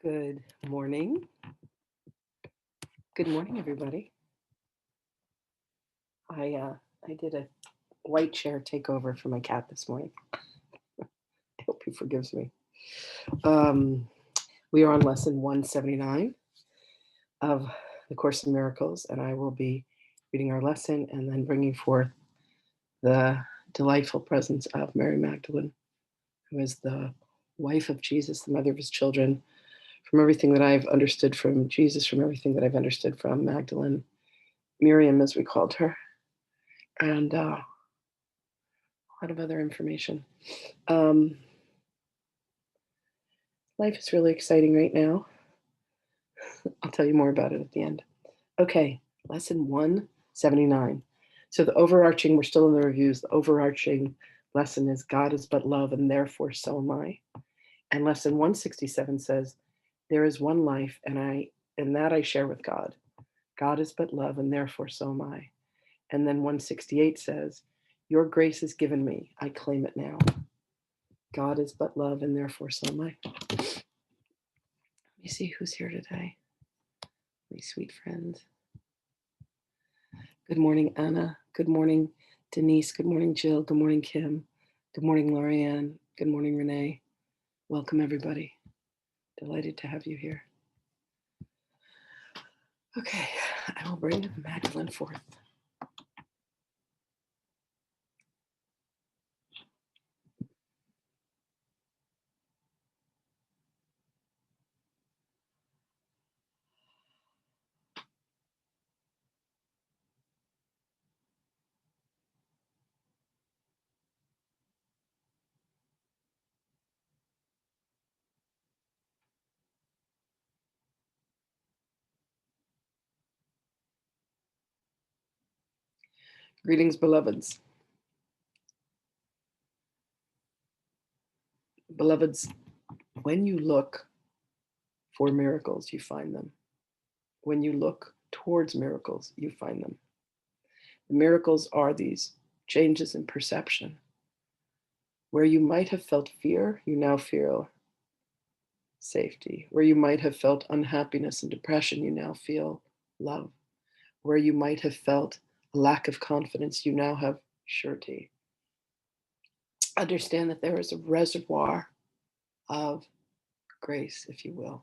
Good morning. Good morning, everybody. I uh, I did a white chair takeover for my cat this morning. I hope he forgives me. Um, we are on lesson 179 of the Course in Miracles, and I will be reading our lesson and then bringing forth the delightful presence of Mary Magdalene, who is the wife of Jesus, the mother of his children. From everything that I've understood from Jesus, from everything that I've understood from Magdalene, Miriam, as we called her, and a lot of other information. Um, Life is really exciting right now. I'll tell you more about it at the end. Okay, lesson 179. So, we're still in the reviews. The overarching lesson is God is but love, and therefore so am I. And lesson 167 says, there is one life, and that I share with God. God is but love, and therefore so am I. And then 168 says, your grace is given me. I claim it now. God is but love, and therefore so am I. Let me see who's here today. My sweet friends. Good morning, Anna. Good morning, Denise. Good morning, Jill. Good morning, Kim. Good morning, Lorianne. Good morning, Renee. Welcome, everybody. Delighted to have you here. Okay, I will bring Magdalene forth. Greetings, beloveds. Beloveds, when you look for miracles, you find them. When you look towards miracles, you find them. The miracles are these changes in perception. Where you might have felt fear, you now feel safety. Where you might have felt unhappiness and depression, you now feel love. Where you might have felt a lack of confidence, you now have surety. Understand that there is a reservoir of grace, if you will,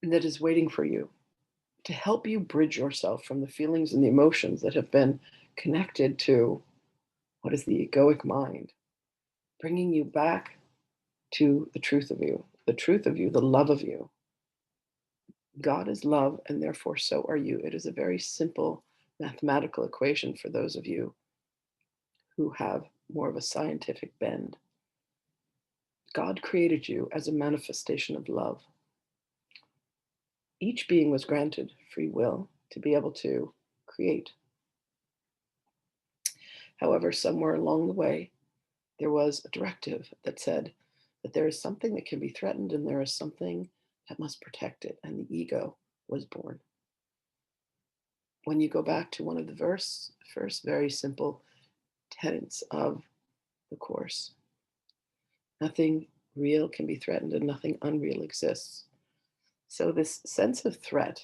that is waiting for you to help you bridge yourself from the feelings and the emotions that have been connected to what is the egoic mind, bringing you back to the truth of you, the love of you. God is love, and therefore so are you. It is a very simple mathematical equation for those of you who have more of a scientific bend. God created you as a manifestation of love. Each being was granted free will to be able to create. However, somewhere along the way, there was a directive that said that there is something that can be threatened and there is something that must protect it, and the ego was born. When you go back to one of the first very simple tenets of the Course, nothing real can be threatened and nothing unreal exists. So, this sense of threat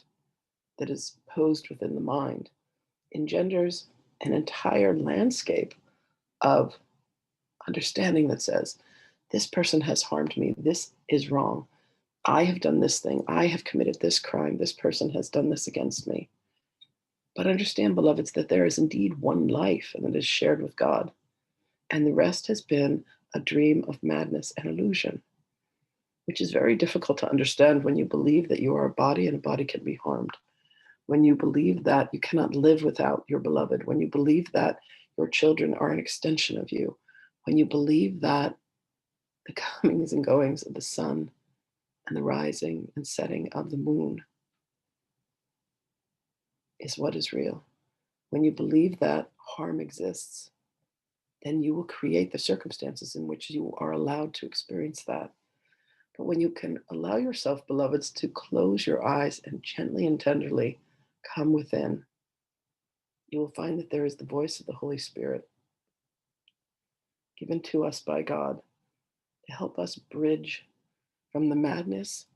that is posed within the mind engenders an entire landscape of understanding that says, this person has harmed me, this is wrong, I have done this thing, I have committed this crime, this person has done this against me. But understand, beloveds, that there is indeed one life and it is shared with God. And the rest has been a dream of madness and illusion, which is very difficult to understand when you believe that you are a body and a body can be harmed. When you believe that you cannot live without your beloved, when you believe that your children are an extension of you, when you believe that the comings and goings of the sun and the rising and setting of the moon is what is real. When you believe that harm exists, then you will create the circumstances in which you are allowed to experience that. But when you can allow yourself, beloveds, to close your eyes and gently and tenderly come within, you will find that there is the voice of the Holy Spirit given to us by God to help us bridge from the madness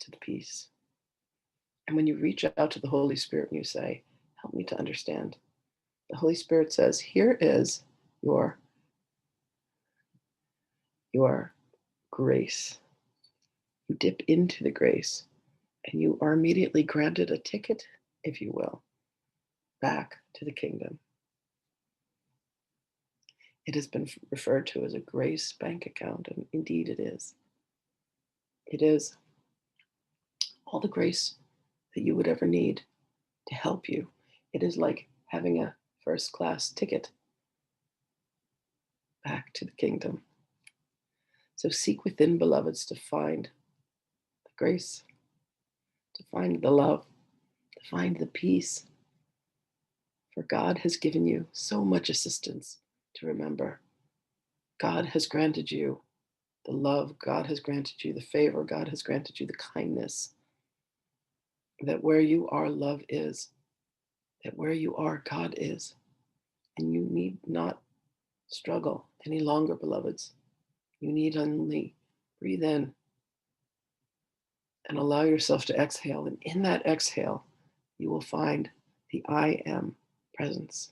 to the peace. And when you reach out to the Holy Spirit and you say, help me to understand, the Holy Spirit says, here is your, your grace. You dip into the grace and you are immediately granted a ticket, if you will, back to the kingdom. It has been referred to as a grace bank account, and indeed it is. It is all the grace that you would ever need to help you. It is like having a first class ticket back to the kingdom. So seek within, beloveds, to find the grace, to find the love, to find the peace. For God has given you so much assistance to remember. God has granted you the love, God has granted you the favor, God has granted you the kindness. That where you are, love is. That where you are, God is. And you need not struggle any longer, beloveds. You need only breathe in and allow yourself to exhale. And in that exhale, you will find the I am presence.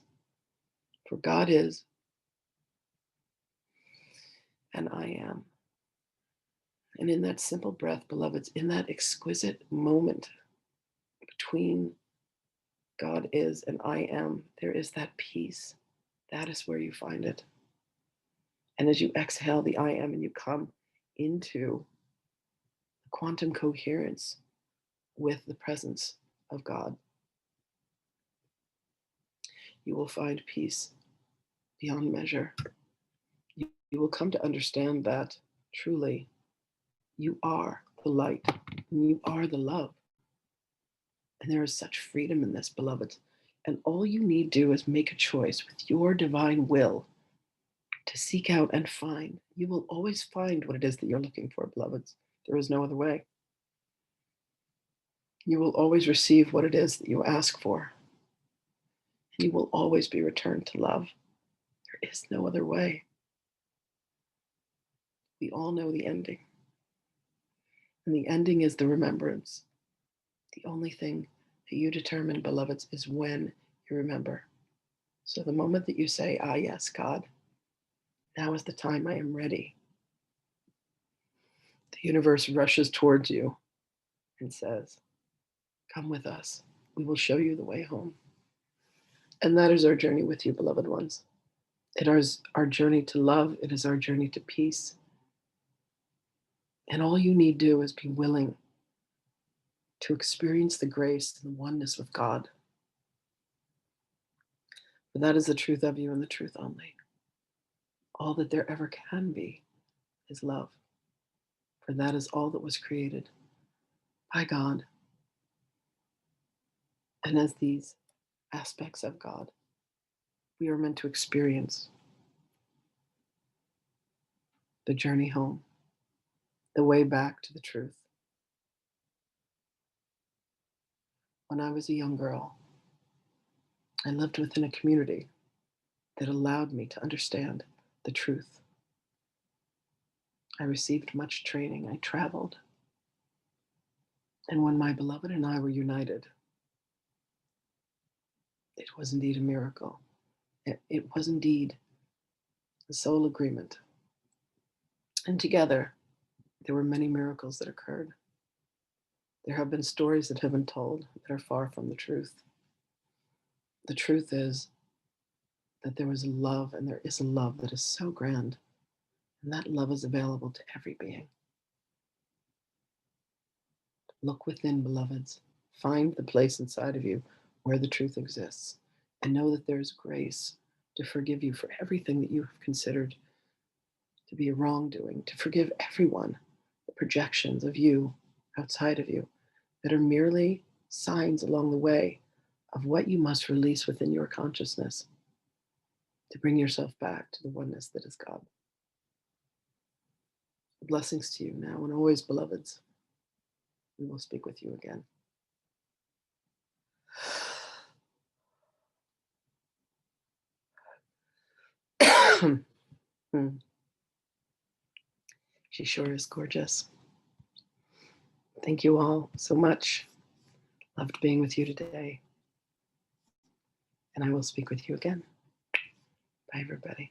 For God is, and I am. And in that simple breath, beloveds, in that exquisite moment between God is and I am, there is that peace. That is where you find it. And as you exhale the I am and you come into quantum coherence with the presence of God, you will find peace beyond measure. You will come to understand that truly you are the light and you are the love. And there is such freedom in this, beloved. And all you need do is make a choice with your divine will to seek out and find. You will always find what it is that you're looking for, beloveds. There is no other way. You will always receive what it is that you ask for. And you will always be returned to love. There is no other way. We all know the ending. And the ending is the remembrance. The only thing that you determine, beloveds, is when you remember. So the moment that you say, ah, yes, God, now is the time I am ready, the universe rushes towards you and says, come with us. We will show you the way home. And that is our journey with you, beloved ones. It is our journey to love. It is our journey to peace. And all you need do is be willing to experience the grace and the oneness with God. For that is the truth of you and the truth only. All that there ever can be is love. For that is all that was created by God. And as these aspects of God, we are meant to experience the journey home, the way back to the truth. When I was a young girl, I lived within a community that allowed me to understand the truth. I received much training. I traveled. And when my beloved and I were united, it was indeed a miracle. It was indeed a soul agreement. And together, there were many miracles that occurred. There have been stories that have been told that are far from the truth. The truth is that there was a love, and there is a love that is so grand, and that love is available to every being. Look within, beloveds. Find the place inside of you where the truth exists, and know that there is grace to forgive you for everything that you have considered to be a wrongdoing, to forgive everyone, the projections of you outside of you that are merely signs along the way of what you must release within your consciousness to bring yourself back to the oneness that is God. Blessings to you now and always, beloveds. We will speak with you again. She sure is gorgeous. Thank you all so much. Loved being with you today. And I will speak with you again. Bye, everybody.